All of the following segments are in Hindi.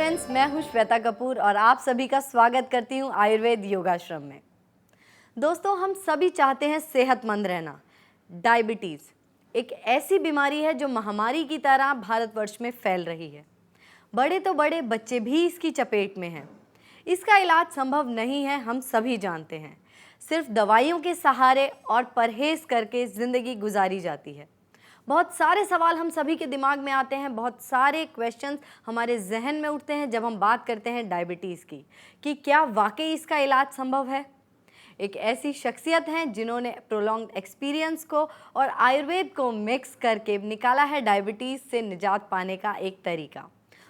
फ्रेंड्स, मैं हूं श्वेता कपूर और आप सभी का स्वागत करती हूं आयुर्वेद योगाश्रम में। दोस्तों, हम सभी चाहते हैं सेहतमंद रहना। डायबिटीज़ एक ऐसी बीमारी है जो महामारी की तरह भारतवर्ष में फैल रही है। बड़े तो बड़े, बच्चे भी इसकी चपेट में हैं। इसका इलाज संभव नहीं है, हम सभी जानते हैं। सिर्फ दवाइयों के सहारे और परहेज करके ज़िंदगी गुजारी जाती है। बहुत सारे सवाल हम सभी के दिमाग में आते हैं, बहुत सारे क्वेश्चंस हमारे जहन में उठते हैं जब हम बात करते हैं डायबिटीज़ की, कि क्या वाकई इसका इलाज संभव है। एक ऐसी शख्सियत हैं जिन्होंने प्रोलॉन्ग्ड एक्सपीरियंस को और आयुर्वेद को मिक्स करके निकाला है डायबिटीज़ से निजात पाने का एक तरीका।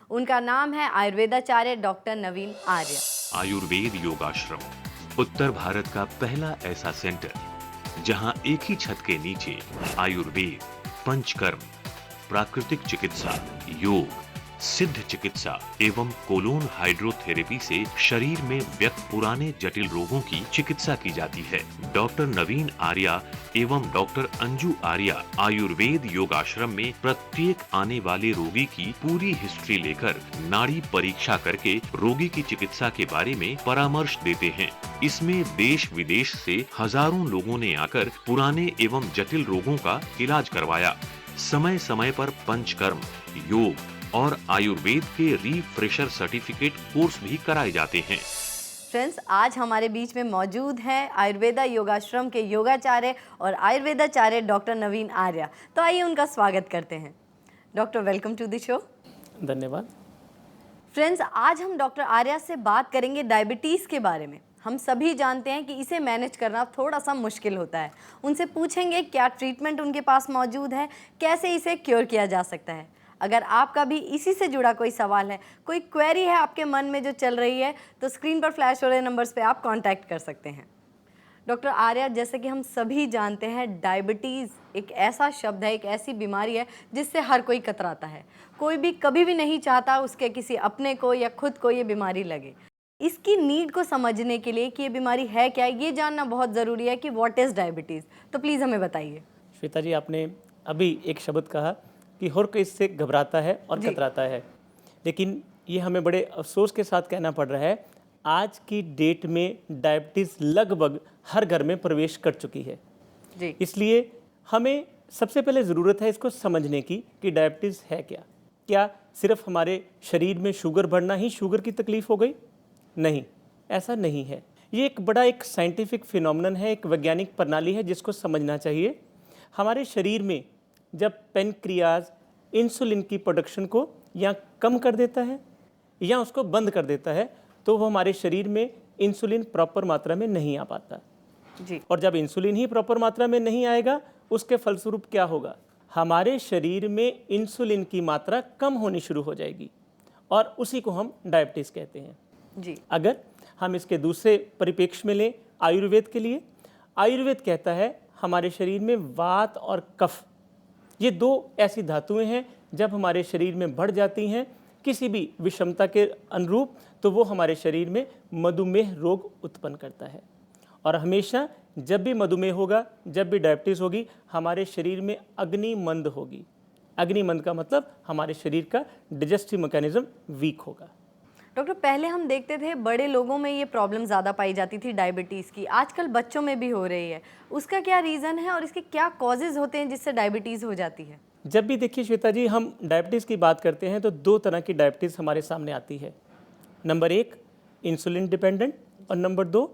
उनका नाम है आयुर्वेदाचार्य डॉक्टर नवीन आर्य। आयुर्वेद योगाश्रम उत्तर भारत का पहला ऐसा सेंटर जहां एक ही छत के नीचे आयुर्वेद, पंचकर्म, प्राकृतिक चिकित्सा, योग, सिद्ध चिकित्सा एवं कोलोन हाइड्रोथेरेपी से शरीर में व्यक्त पुराने जटिल रोगों की चिकित्सा की जाती है। डॉक्टर नवीन आर्या एवं डॉक्टर अंजू आर्या आयुर्वेद योगाश्रम में प्रत्येक आने वाले रोगी की पूरी हिस्ट्री लेकर नाड़ी परीक्षा करके रोगी की चिकित्सा के बारे में परामर्श देते हैं। इसमें देश विदेश से हजारों लोगों ने आकर पुराने एवं जटिल रोगों का इलाज करवाया। समय समय पर पंचकर्म, योग और आयुर्वेद के रिफ्रेशर सर्टिफिकेट कोर्स भी कराए जाते हैं। फ्रेंड्स, आज हमारे बीच में मौजूद हैं आयुर्वेदा योगाश्रम के योगाचार्य और आयुर्वेदाचार्य डॉक्टर नवीन आर्या। तो आइए उनका स्वागत करते हैं। Doctor, welcome to the show. धन्यवाद। फ्रेंड्स, आज हम डॉक्टर आर्या से बात करेंगे डायबिटीज़ के बारे में। हम सभी जानते हैं कि इसे मैनेज करना थोड़ा सा मुश्किल होता है। उनसे पूछेंगे क्या ट्रीटमेंट उनके पास मौजूद है, कैसे इसे क्योर किया जा सकता है। अगर आपका भी इसी से जुड़ा कोई सवाल है, कोई क्वेरी है आपके मन में जो चल रही है, तो स्क्रीन पर फ्लैश हो रहे नंबर्स पे आप कांटेक्ट कर सकते हैं। डॉक्टर आर्या, जैसे कि हम सभी जानते हैं, डायबिटीज़ एक ऐसा शब्द है, एक ऐसी बीमारी है जिससे हर कोई कतराता है। कोई भी कभी भी नहीं चाहता उसके किसी अपने को या खुद को ये बीमारी लगे। इसकी नीड को समझने के लिए कि ये बीमारी है क्या, ये जानना बहुत ज़रूरी है कि व्हाट इज़ डायबिटीज़। तो प्लीज़ हमें बताइए। श्वेता जी, आपने अभी एक शब्द कहा कि हर कोई इससे घबराता है और कतराता है, लेकिन ये हमें बड़े अफसोस के साथ कहना पड़ रहा है, आज की डेट में डायबिटीज़ लगभग हर घर में प्रवेश कर चुकी है जी। इसलिए हमें सबसे पहले ज़रूरत है इसको समझने की कि डायबिटीज़ है क्या। क्या सिर्फ हमारे शरीर में शुगर बढ़ना ही शुगर की तकलीफ़ हो गई? नहीं, ऐसा नहीं है। ये एक साइंटिफिक फिनोमेनन है, एक वैज्ञानिक प्रणाली है जिसको समझना चाहिए। हमारे शरीर में जब पेनक्रियाज इंसुलिन की प्रोडक्शन को या कम कर देता है या उसको बंद कर देता है, तो वो हमारे शरीर में इंसुलिन प्रॉपर मात्रा में नहीं आ पाता जी। और जब इंसुलिन ही प्रॉपर मात्रा में नहीं आएगा, उसके फलस्वरूप क्या होगा? हमारे शरीर में इंसुलिन की मात्रा कम होनी शुरू हो जाएगी और उसी को हम डायबिटीज़ कहते हैं जी। अगर हम इसके दूसरे परिप्रेक्ष्य में लें, आयुर्वेद के लिए, आयुर्वेद कहता है हमारे शरीर में वात और कफ, ये दो ऐसी धातुएं हैं जब हमारे शरीर में बढ़ जाती हैं किसी भी विषमता के अनुरूप, तो वो हमारे शरीर में मधुमेह रोग उत्पन्न करता है। और हमेशा जब भी मधुमेह होगा, जब भी डायबिटीज़ होगी, हमारे शरीर में अग्निमंद होगी। अग्निमंद का मतलब हमारे शरीर का डाइजेस्टिव मैकेनिज्म वीक होगा। डॉक्टर, पहले हम देखते थे बड़े लोगों में ये प्रॉब्लम ज़्यादा पाई जाती थी डायबिटीज़ की, आजकल बच्चों में भी हो रही है। उसका क्या रीज़न है और इसके क्या कॉजेज़ होते हैं जिससे डायबिटीज़ हो जाती है? जब भी देखिए श्वेता जी, हम डायबिटीज़ की बात करते हैं तो दो तरह की डायबिटीज़ हमारे सामने आती है। नंबर एक इंसुलिन डिपेंडेंट और नंबर दो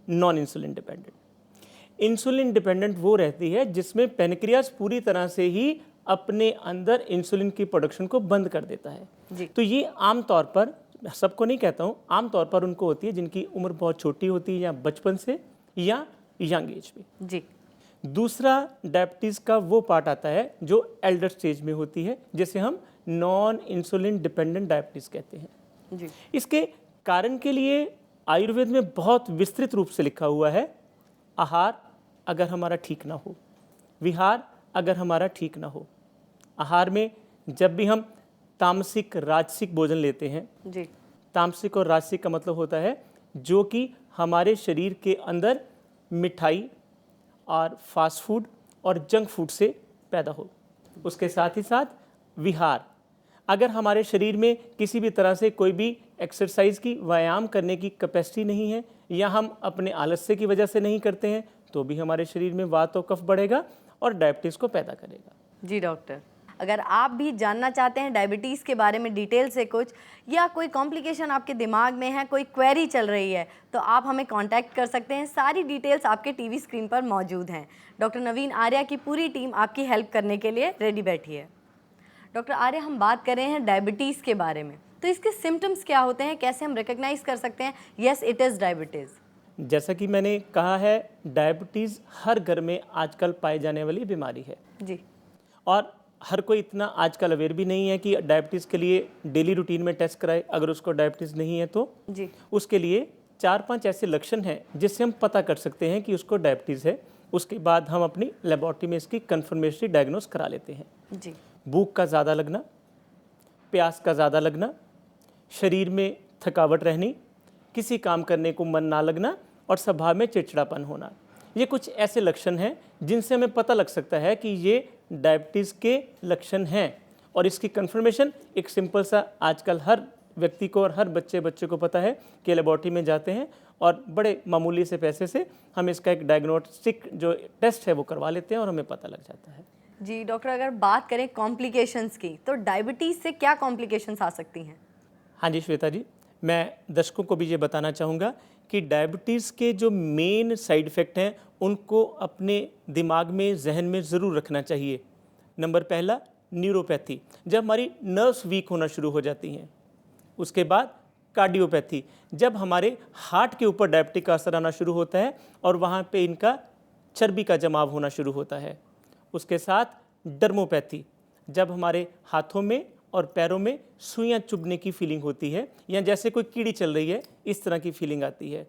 non insulin dependent. Insulin dependent वो रहती है जिसमें पेनक्रियाज पूरी तरह से ही अपने अंदर इंसुलिन की प्रोडक्शन को बंद कर देता है जी। तो ये आमतौर पर, सबको नहीं कहता हूँ, आमतौर पर उनको होती है जिनकी उम्र बहुत छोटी होती है या बचपन से या यंग एज में। जी। दूसरा डायबिटीज़ का वो पार्ट आता है जो एल्डर स्टेज में होती है, जिसे हम नॉन इंसुलिन डिपेंडेंट डायबिटीज़ कहते हैं। जी। इसके कारण के लिए आयुर्वेद में बहुत विस्तृत रूप से लिखा हुआ है। आहार अगर हमारा ठीक ना हो, विहार अगर हमारा ठीक ना हो। आहार में जब भी हम तामसिक राजसिक भोजन लेते हैं, जी। तामसिक और राजसिक का मतलब होता है जो कि हमारे शरीर के अंदर मिठाई और फास्ट फूड और जंक फूड से पैदा हो। उसके साथ ही साथ विहार, अगर हमारे शरीर में किसी भी तरह से कोई भी एक्सरसाइज की व्यायाम करने की कैपेसिटी नहीं है या हम अपने आलस्य की वजह से नहीं करते हैं तो भी हमारे शरीर में वात और कफ बढ़ेगा और डायबिटीज़ को पैदा करेगा। जी डॉक्टर, अगर आप भी जानना चाहते हैं डायबिटीज़ के बारे में डिटेल से कुछ, या कोई कॉम्प्लिकेशन आपके दिमाग में है, कोई क्वेरी चल रही है, तो आप हमें कांटेक्ट कर सकते हैं। सारी डिटेल्स आपके टीवी स्क्रीन पर मौजूद हैं। डॉक्टर नवीन आर्या की पूरी टीम आपकी हेल्प करने के लिए रेडी बैठी है। डॉक्टर आर्या, हम बात कर रहे हैं डायबिटीज़ के बारे में, तो इसके सिम्टम्स क्या होते हैं, कैसे हम रिकग्नाइज कर सकते हैं यस इट इज़ डायबिटीज़? जैसा कि मैंने कहा है, डायबिटीज़ हर घर में आजकल पाई जाने वाली बीमारी है जी। और हर कोई इतना आजकल अवेयर भी नहीं है कि डायबिटीज़ के लिए डेली रूटीन में टेस्ट कराए। अगर उसको डायबिटीज़ नहीं है तो जी, उसके लिए 4-5 ऐसे लक्षण हैं जिससे हम पता कर सकते हैं कि उसको डायबिटीज़ है। उसके बाद हम अपनी लेबोरेटरी में इसकी कन्फर्मेटरी डायग्नोस करा लेते हैं। जी, भूख का ज़्यादा लगना, प्यास का ज़्यादा लगना, शरीर में थकावट रहनी, किसी काम करने को मन ना लगना और स्वभाव में चिड़चिड़ापन होना, ये कुछ ऐसे लक्षण हैं जिनसे हमें पता लग सकता है कि ये डायबिटीज़ के लक्षण हैं। और इसकी कंफर्मेशन एक सिंपल सा आजकल हर व्यक्ति को और हर बच्चे को पता है कि लेबोरेटरी में जाते हैं और बड़े मामूली से पैसे से हम इसका एक डायग्नोस्टिक जो टेस्ट है वो करवा लेते हैं और हमें पता लग जाता है। जी डॉक्टर, अगर बात करें कॉम्प्लिकेशंस की, तो डायबिटीज़ से क्या कॉम्प्लिकेशंस आ सकती हैं? हाँ जी श्वेता जी, मैं दर्शकों को भी ये बताना चाहूँगा कि डायबिटीज़ के जो मेन साइड इफ़ेक्ट हैं उनको अपने दिमाग में, जहन में ज़रूर रखना चाहिए। नंबर पहला, न्यूरोपैथी, जब हमारी नर्व्स वीक होना शुरू हो जाती हैं। उसके बाद कार्डियोपैथी, जब हमारे हार्ट के ऊपर डायबिटीज का असर आना शुरू होता है और वहाँ पे इनका चर्बी का जमाव होना शुरू होता है। उसके साथ डर्मोपैथी, जब हमारे हाथों में और पैरों में सुइयां चुभने की फीलिंग होती है या जैसे कोई कीड़ी चल रही है इस तरह की फीलिंग आती है।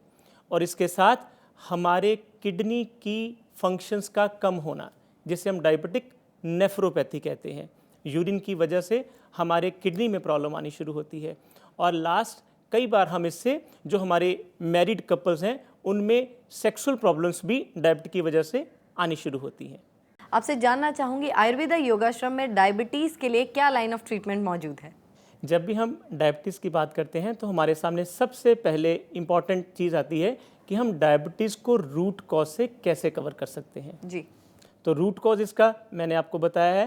और इसके साथ हमारे किडनी की फंक्शंस का कम होना, जिसे हम डायबिटिक नेफ्रोपैथी कहते हैं। यूरिन की वजह से हमारे किडनी में प्रॉब्लम आनी शुरू होती है। और लास्ट, कई बार हम इससे जो हमारे मैरिड कपल्स हैं उनमें सेक्सुअल प्रॉब्लम्स भी डायबिटीज की वजह से आनी शुरू होती हैं। आपसे जानना चाहूँगी, आयुर्वेदा योगाश्रम में डायबिटीज़ के लिए क्या लाइन ऑफ ट्रीटमेंट मौजूद है? जब भी हम डायबिटीज़ की बात करते हैं तो हमारे सामने सबसे पहले इम्पॉर्टेंट चीज़ आती है कि हम डायबिटीज़ को रूट कॉज से कैसे कवर कर सकते हैं। जी, तो रूट कॉज इसका मैंने आपको बताया है,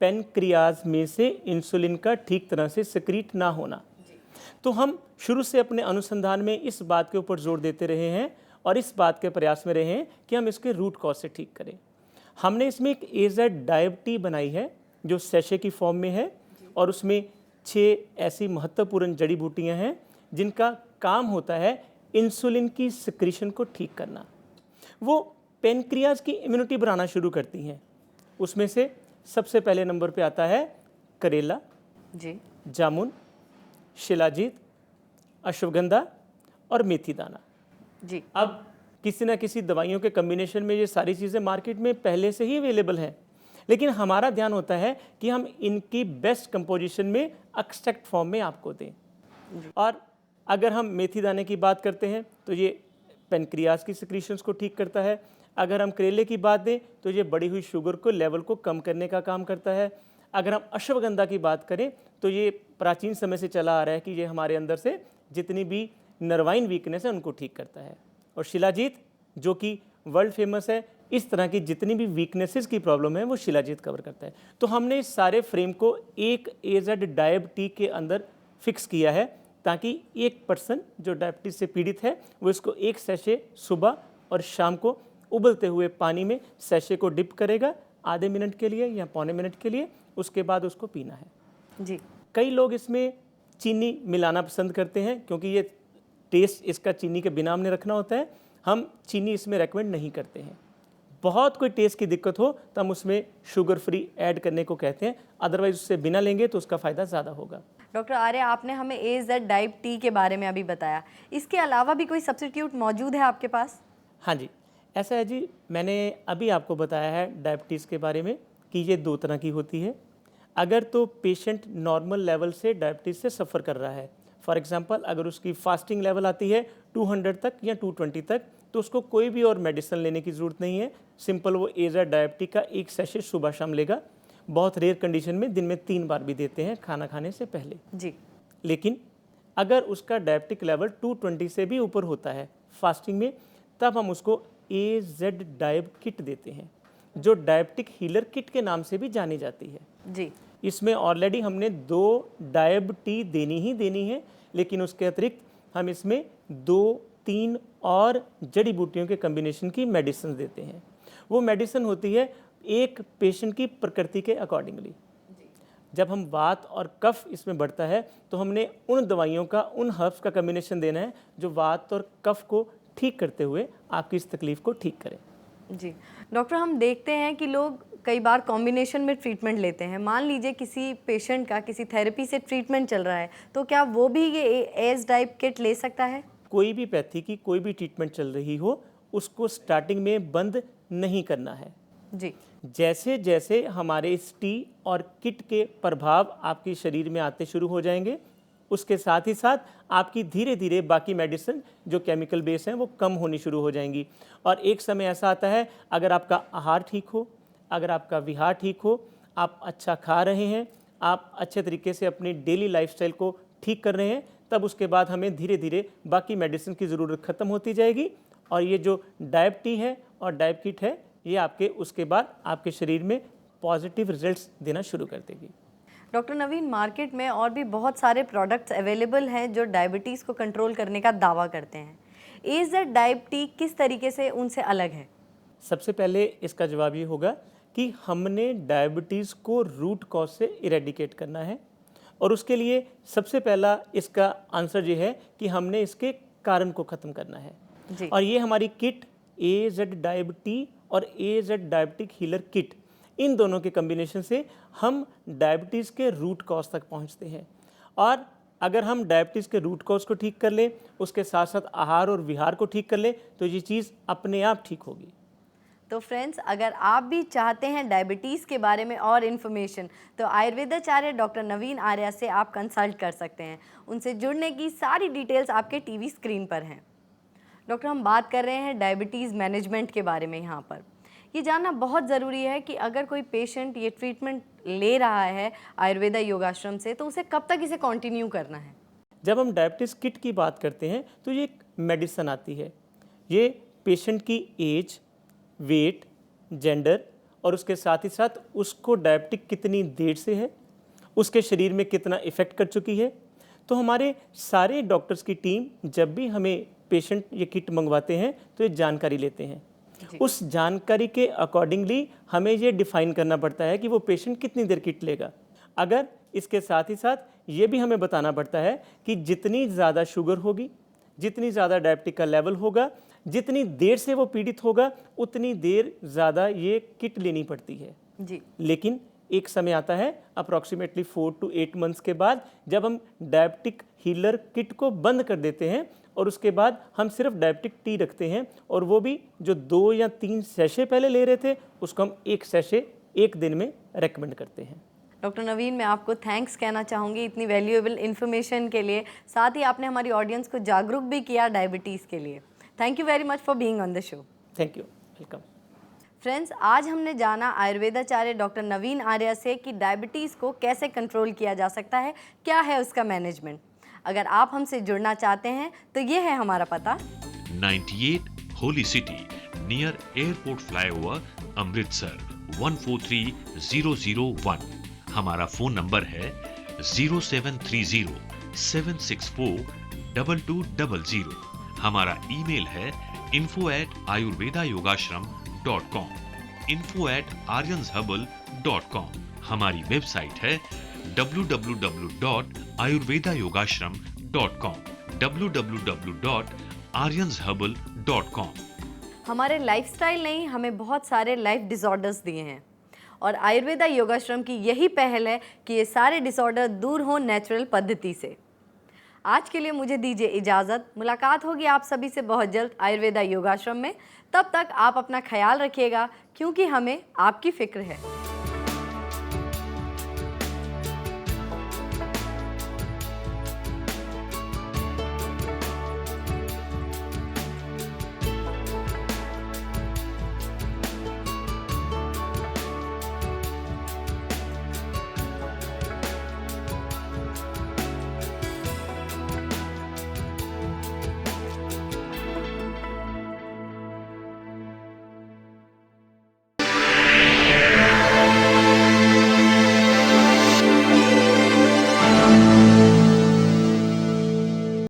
पेनक्रियाज में से इंसुलिन का ठीक तरह से सिक्रीट ना होना। तो हम शुरू से अपने अनुसंधान में इस बात के ऊपर जोर देते रहे हैं और इस बात के प्रयास में रहे हैं कि हम इसके रूट कॉज से ठीक करें। हमने इसमें एक एजेड डायब टी बनाई है जो सैशे की फॉर्म में है और उसमें 6 ऐसी महत्वपूर्ण जड़ी बूटियां हैं जिनका काम होता है इंसुलिन की सिक्रीशन को ठीक करना। वो पेनक्रियाज की इम्यूनिटी बनाना शुरू करती हैं। उसमें से सबसे पहले नंबर पे आता है करेला, जी, जामुन, शिलाजीत, अश्वगंधा और मेथी दाना। जी, अब किसी ना किसी दवाइयों के कम्बिनेशन में ये सारी चीज़ें मार्केट में पहले से ही अवेलेबल हैं, लेकिन हमारा ध्यान होता है कि हम इनकी बेस्ट कंपोजिशन में एक्सट्रैक्ट फॉर्म में आपको दें। और अगर हम मेथी दाने की बात करते हैं तो ये पेनक्रियाज की सिक्रीशंस को ठीक करता है। अगर हम करेले की बात दें तो ये बढ़ी हुई शुगर को लेवल को कम करने का काम करता है। अगर हम अश्वगंधा की बात करें तो ये प्राचीन समय से चला आ रहा है कि ये हमारे अंदर से जितनी भी नर्वाइन वीकनेस है उनको ठीक करता है। और शिलाजीत जो कि वर्ल्ड फेमस है, इस तरह की जितनी भी वीकनेसेस की प्रॉब्लम है वो शिलाजीत कवर करता है। तो हमने इस सारे फ्रेम को एक एजेड डायब टी के अंदर फिक्स किया है ताकि एक पर्सन जो डायबिटीज से पीड़ित है वो इसको एक सैशे सुबह और शाम को उबलते हुए पानी में सैशे को डिप करेगा आधे मिनट के लिए या पौने मिनट के लिए, उसके बाद उसको पीना है। जी, कई लोग इसमें चीनी मिलाना पसंद करते हैं क्योंकि ये टेस्ट इसका चीनी के बिना हमने रखना होता है। हम चीनी इसमें रेकमेंड नहीं करते हैं। बहुत कोई टेस्ट की दिक्कत हो तो हम उसमें शुगर फ्री ऐड करने को कहते हैं, अदरवाइज उससे बिना लेंगे तो उसका फ़ायदा ज़्यादा होगा। डॉक्टर आर्या, आपने हमें एजेड डायब टी के बारे में अभी बताया, इसके अलावा भी कोई सब्स्टिट्यूट मौजूद है आपके पास? हाँ जी, ऐसा है जी, मैंने अभी आपको बताया है डायबिटीज़ के बारे में कि ये 2 तरह की होती है। अगर तो पेशेंट नॉर्मल लेवल से डायबिटीज़ से सफ़र कर रहा है, फॉर एग्जांपल अगर उसकी फास्टिंग लेवल आती है 200 तक या 220 तक, तो उसको कोई भी और मेडिसिन लेने की ज़रूरत नहीं है। सिंपल वो एजेड डायबिटीज का एक सैशे सुबह शाम लेगा। बहुत रेयर कंडीशन में दिन में 3 बार भी देते हैं खाना खाने से पहले। जी। लेकिन अगर उसका डायबिटिक लेवल 220 से भी ऊपर होता है फास्टिंग में, तब हम उसको AZ डायब किट देते हैं, जो डायबिटिक हीलर किट के नाम से भी जानी जाती है। जी। इसमें ऑलरेडी हमने 2 डायब टी देनी ही देनी है, लेकिन उसके अतिरिक्त हम इसमें 2-3 और जड़ी बूटियों के कम्बिनेशन की मेडिसिन देते हैं। वो मेडिसिन होती है एक पेशेंट की प्रकृति के अकॉर्डिंगली। जब हम वात और कफ इसमें बढ़ता है तो हमने उन दवाइयों का, उन हर्ब्स का कम्बिनेशन देना है जो वात और कफ को ठीक करते हुए आपकी इस तकलीफ को ठीक करें। जी डॉक्टर, हम देखते हैं कि लोग कई बार कॉम्बिनेशन में ट्रीटमेंट लेते हैं। मान लीजिए किसी पेशेंट का किसी थेरेपी से ट्रीटमेंट चल रहा है, तो क्या वो भी ये AZ डाइब किट ले सकता है? कोई भी पैथी की कोई भी ट्रीटमेंट चल रही हो, उसको स्टार्टिंग में बंद नहीं करना है। जी। जैसे जैसे हमारे इस टी और किट के प्रभाव आपके शरीर में आते शुरू हो जाएंगे, उसके साथ ही साथ आपकी धीरे धीरे बाकी मेडिसिन जो केमिकल बेस हैं वो कम होनी शुरू हो जाएंगी। और एक समय ऐसा आता है, अगर आपका आहार ठीक हो, अगर आपका विहार ठीक हो, आप अच्छा खा रहे हैं, आप अच्छे तरीके से अपनी डेली लाइफस्टाइल को ठीक कर रहे हैं, तब उसके बाद हमें धीरे धीरे बाकी मेडिसिन की ज़रूरत ख़त्म होती जाएगी। और ये जो डायब टी है और डायब किट है, ये आपके उसके बाद आपके शरीर में पॉजिटिव रिजल्ट्स देना शुरू कर देगी। डॉक्टर नवीन, मार्केट में और भी बहुत सारे प्रोडक्ट्स अवेलेबल हैं जो डायबिटीज़ को कंट्रोल करने का दावा करते हैं। AZ डायब टी किस तरीके से उनसे अलग है? सबसे पहले इसका जवाब ये होगा कि हमने डायबिटीज़ को रूट कॉज से इरेडिकेट करना है, और उसके लिए सबसे पहला इसका आंसर ये है कि हमने इसके कारण को ख़त्म करना है। जी। और ये हमारी किट AZ डायब टी और AZ डायबिटिक हीलर किट, इन दोनों के कम्बिनेशन से हम डायबिटीज़ के रूट कॉज तक पहुंचते हैं। और अगर हम डायबिटीज़ के रूट कॉज को ठीक कर लें, उसके साथ साथ आहार और विहार को ठीक कर लें, तो ये चीज़ अपने आप ठीक होगी। तो फ्रेंड्स, अगर आप भी चाहते हैं डायबिटीज़ के बारे में और इन्फॉर्मेशन, तो आयुर्वेदाचार्य डॉक्टर नवीन आर्या से आप कंसल्ट कर सकते हैं। उनसे जुड़ने की सारी डिटेल्स आपके टीवी स्क्रीन पर हैं। डॉक्टर, हम बात कर रहे हैं डायबिटीज़ मैनेजमेंट के बारे में। यहाँ पर ये जानना बहुत ज़रूरी है कि अगर कोई पेशेंट ये ट्रीटमेंट ले रहा है आयुर्वेदा योगाश्रम से, तो उसे कब तक इसे कंटिन्यू करना है? जब हम डायबिटीज़ किट की बात करते हैं तो ये एक मेडिसिन आती है। ये पेशेंट की एज, वेट, जेंडर और उसके साथ ही साथ उसको डायबिटिक कितनी देर से है, उसके शरीर में कितना इफ़ेक्ट कर चुकी है। तो हमारे सारे डॉक्टर्स की टीम जब भी हमें पेशेंट ये किट मंगवाते हैं तो ये जानकारी लेते हैं। उस जानकारी के अकॉर्डिंगली हमें ये डिफ़ाइन करना पड़ता है कि वो पेशेंट कितनी देर किट लेगा। अगर इसके साथ ही साथ ये भी हमें बताना पड़ता है कि जितनी ज़्यादा शुगर होगी, जितनी ज़्यादा डायबिटिक का लेवल होगा, जितनी देर से वो पीड़ित होगा, उतनी देर ज़्यादा ये किट लेनी पड़ती है। जी। लेकिन एक समय आता है अप्रॉक्सीमेटली 4 to 8 मंथ्स के बाद, जब हम डायबिटिक हीलर किट को बंद कर देते हैं और उसके बाद हम सिर्फ डायबिटिक टी रखते हैं, और वो भी जो 2 या 3 सैशे पहले ले रहे थे उसको हम 1 सैशे 1 दिन में रेकमेंड करते हैं। डॉक्टर नवीन, मैं आपको थैंक्स कहना चाहूँगी इतनी वैल्यूएबल इन्फॉर्मेशन के लिए। साथ ही आपने हमारी ऑडियंस को जागरूक भी किया डायबिटीज़ के लिए। Thank you very much for being on the show. Thank you, welcome. Friends, आज हमने जाना आयुर्वेदाचार्य डॉक्टर नवीन आर्या से कि डायबिटीज़ को कैसे कंट्रोल किया जा सकता है, क्या है उसका मैनेजमेंट। अगर आप हमसे जुड़ना चाहते हैं तो ये है हमारा पता, 98 holy city near airport flyover, Amritsar 143001। हमारा फ़ोन नंबर है 0730-764-2200। हमारा ईमेल है info@ayurvedayogasram.com, info@aryansherbal.com। हमारी वेबसाइट है www.ayurvedayogashram.com, www.aryansherbal.com। हमारे लाइफस्टाइल ने हमें बहुत सारे लाइफ डिसऑर्डर्स दिए हैं, और आयुर्वेदा योगाश्रम की यही पहल है कि ये सारे डिसऑर्डर दूर हों नेचुरल पद्धति से। आज के लिए मुझे दीजिए इजाज़त। मुलाकात होगी आप सभी से बहुत जल्द आयुर्वेदा योगाश्रम में। तब तक आप अपना ख्याल रखिएगा, क्योंकि हमें आपकी फ़िक्र है।